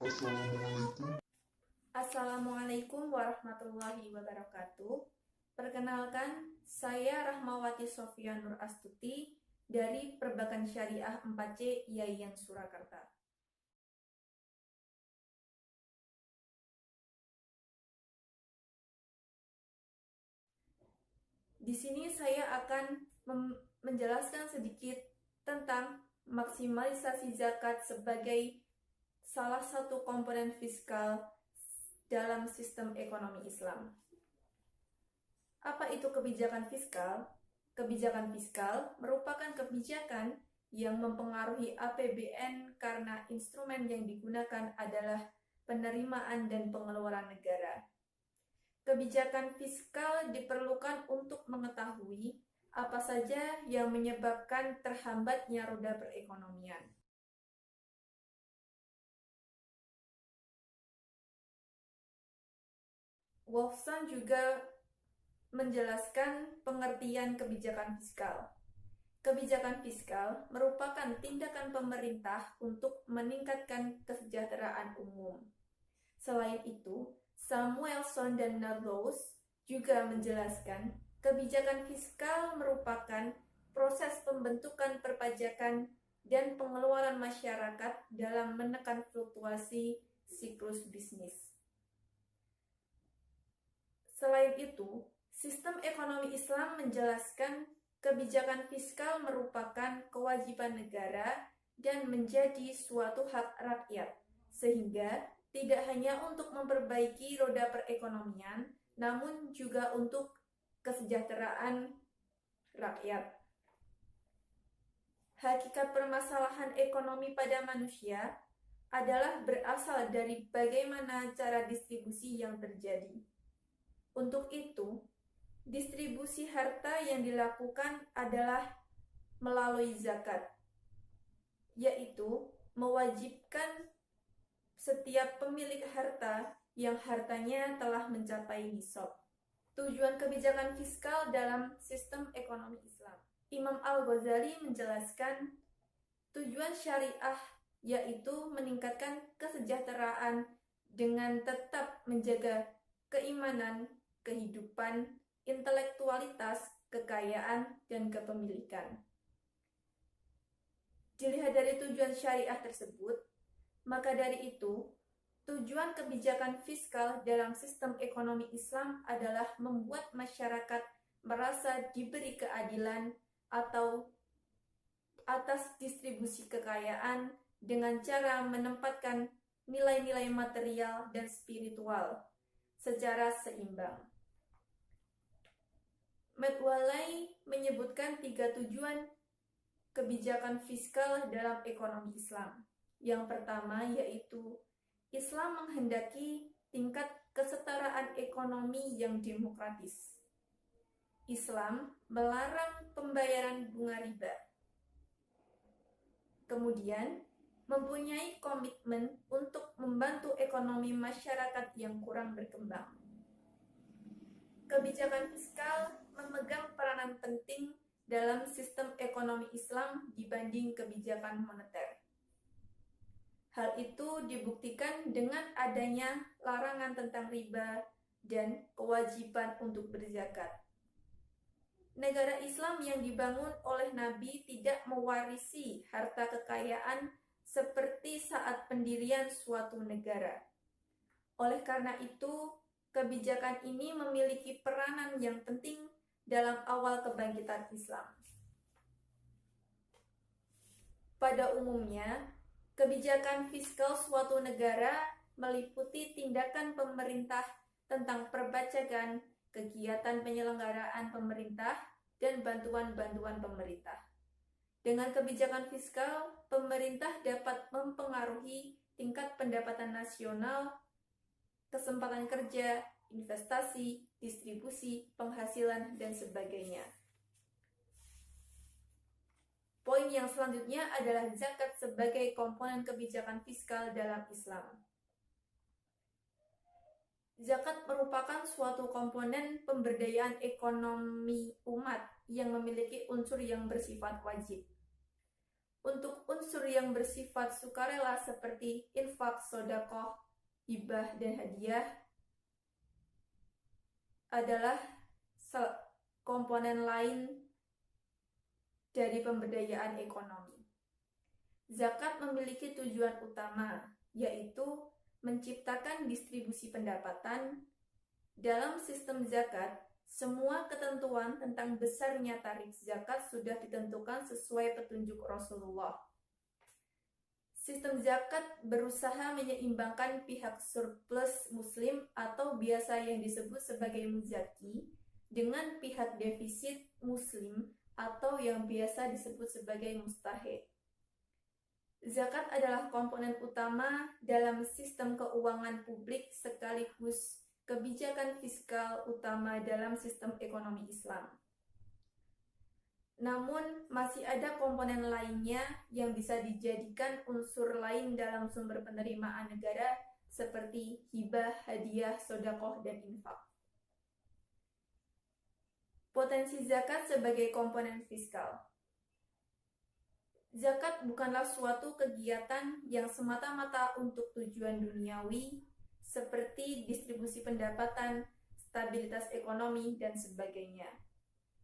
Assalamualaikum. Assalamualaikum warahmatullahi wabarakatuh. Perkenalkan, saya Rahmawati Sofia Nur Astuti dari Perbankan Syariah 4C Yayan Surakarta. Di sini saya akan menjelaskan sedikit tentang maksimalisasi zakat sebagai salah satu komponen fiskal dalam sistem ekonomi Islam. Apa itu kebijakan fiskal? Kebijakan fiskal merupakan kebijakan yang mempengaruhi APBN karena instrumen yang digunakan adalah penerimaan dan pengeluaran negara. Kebijakan fiskal diperlukan untuk mengetahui apa saja yang menyebabkan terhambatnya roda perekonomian. Wolfson juga menjelaskan pengertian kebijakan fiskal. Kebijakan fiskal merupakan tindakan pemerintah untuk meningkatkan kesejahteraan umum. Selain itu, Samuelson dan Narlows juga menjelaskan kebijakan fiskal merupakan proses pembentukan perpajakan dan pengeluaran masyarakat dalam menekan fluktuasi siklus bisnis. Selain itu, sistem ekonomi Islam menjelaskan kebijakan fiskal merupakan kewajiban negara dan menjadi suatu hak rakyat, sehingga tidak hanya untuk memperbaiki roda perekonomian, namun juga untuk kesejahteraan rakyat. Hakikat permasalahan ekonomi pada manusia adalah berasal dari bagaimana cara distribusi yang terjadi. Untuk itu, distribusi harta yang dilakukan adalah melalui zakat, yaitu mewajibkan setiap pemilik harta yang hartanya telah mencapai nisab. Tujuan kebijakan fiskal dalam sistem ekonomi Islam. Imam Al-Ghazali menjelaskan tujuan syariah yaitu meningkatkan kesejahteraan dengan tetap menjaga keimanan, kehidupan, intelektualitas, kekayaan, dan kepemilikan. Dilihat dari tujuan syariah tersebut, maka dari itu, tujuan kebijakan fiskal dalam sistem ekonomi Islam adalah membuat masyarakat merasa diberi keadilan atau atas distribusi kekayaan dengan cara menempatkan nilai-nilai material dan spiritual secara seimbang. Medwalai menyebutkan 3 tujuan kebijakan fiskal dalam ekonomi Islam. Yang pertama yaitu Islam menghendaki tingkat kesetaraan ekonomi yang demokratis. Islam melarang pembayaran bunga riba. Kemudian, mempunyai komitmen untuk membantu ekonomi masyarakat yang kurang berkembang. Kebijakan fiskal memegang peranan penting dalam sistem ekonomi Islam dibanding kebijakan moneter. Hal itu dibuktikan dengan adanya larangan tentang riba dan kewajiban untuk berzakat. Negara Islam yang dibangun oleh Nabi tidak mewarisi harta kekayaan seperti saat pendirian suatu negara. Oleh karena itu, kebijakan ini memiliki peranan yang penting dalam awal kebangkitan Islam. Pada umumnya, kebijakan fiskal suatu negara meliputi tindakan pemerintah tentang perpajakan, kegiatan penyelenggaraan pemerintah, dan bantuan-bantuan pemerintah. Dengan kebijakan fiskal, pemerintah dapat mempengaruhi tingkat pendapatan nasional, kesempatan kerja, investasi, distribusi, penghasilan, dan sebagainya. Poin yang selanjutnya adalah zakat sebagai komponen kebijakan fiskal dalam Islam. Zakat merupakan suatu komponen pemberdayaan ekonomi umat yang memiliki unsur yang bersifat wajib. Untuk unsur unsur yang bersifat sukarela seperti infak, sedekah, hibah, dan hadiah adalah komponen lain dari pemberdayaan ekonomi. Zakat memiliki tujuan utama, yaitu menciptakan distribusi pendapatan. Dalam sistem zakat, semua ketentuan tentang besarnya tarif zakat sudah ditentukan sesuai petunjuk Rasulullah. Sistem zakat berusaha menyeimbangkan pihak surplus muslim atau biasa yang disebut sebagai muzaki dengan pihak defisit muslim atau yang biasa disebut sebagai mustahik. Zakat adalah komponen utama dalam sistem keuangan publik sekaligus kebijakan fiskal utama dalam sistem ekonomi Islam. Namun, masih ada komponen lainnya yang bisa dijadikan unsur lain dalam sumber penerimaan negara seperti hibah, hadiah, sedekah, dan infak. Potensi zakat sebagai komponen fiskal. Zakat bukanlah suatu kegiatan yang semata-mata untuk tujuan duniawi seperti distribusi pendapatan, stabilitas ekonomi, dan sebagainya.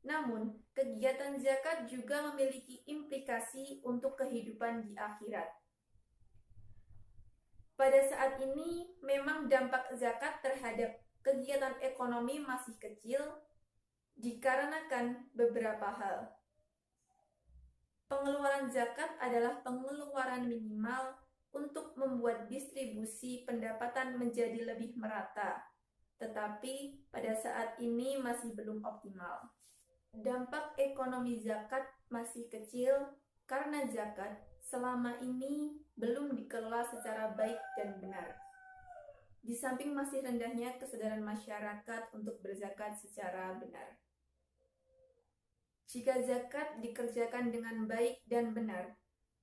Namun, kegiatan zakat juga memiliki implikasi untuk kehidupan di akhirat. Pada saat ini, memang dampak zakat terhadap kegiatan ekonomi masih kecil dikarenakan beberapa hal. Pengeluaran zakat adalah pengeluaran minimal untuk membuat distribusi pendapatan menjadi lebih merata, tetapi pada saat ini masih belum optimal. Dampak ekonomi zakat masih kecil karena zakat selama ini belum dikelola secara baik dan benar. Di samping masih rendahnya kesadaran masyarakat untuk berzakat secara benar. Jika zakat dikerjakan dengan baik dan benar,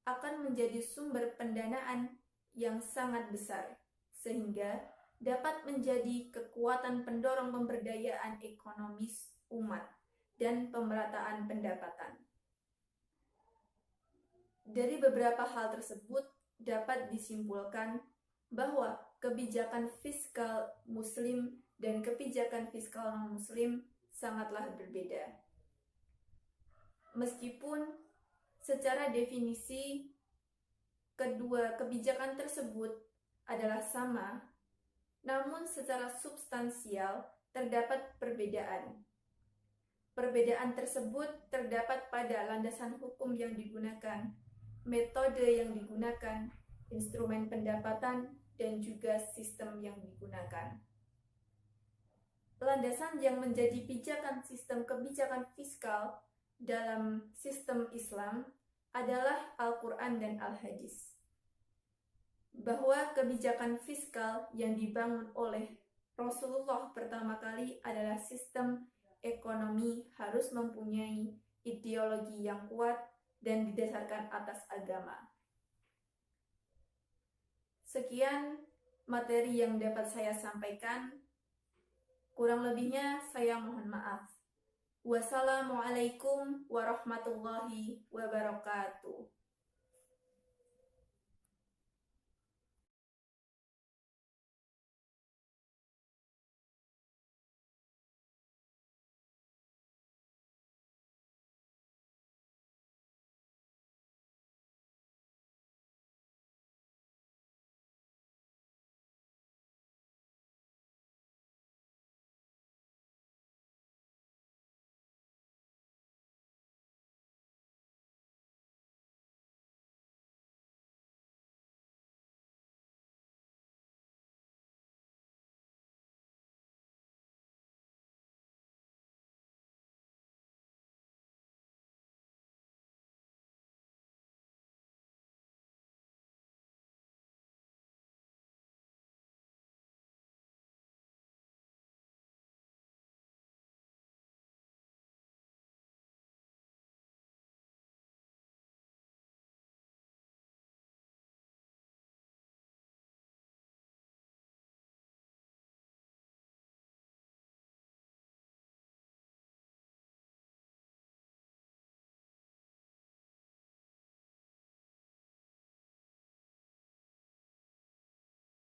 akan menjadi sumber pendanaan yang sangat besar, sehingga dapat menjadi kekuatan pendorong pemberdayaan ekonomis umat dan pemerataan pendapatan. Dari beberapa hal tersebut dapat disimpulkan bahwa kebijakan fiskal muslim dan kebijakan fiskal non-muslim sangatlah berbeda. Meskipun secara definisi kedua kebijakan tersebut adalah sama, namun secara substansial terdapat perbedaan. Perbedaan tersebut terdapat pada landasan hukum yang digunakan, metode yang digunakan, instrumen pendapatan, dan juga sistem yang digunakan. Landasan yang menjadi pijakan sistem kebijakan fiskal dalam sistem Islam adalah Al-Quran dan Al-Hadis. Bahwa kebijakan fiskal yang dibangun oleh Rasulullah pertama kali adalah sistem ekonomi harus mempunyai ideologi yang kuat dan didasarkan atas agama. Sekian materi yang dapat saya sampaikan. Kurang lebihnya saya mohon maaf. Wassalamualaikum warahmatullahi wabarakatuh.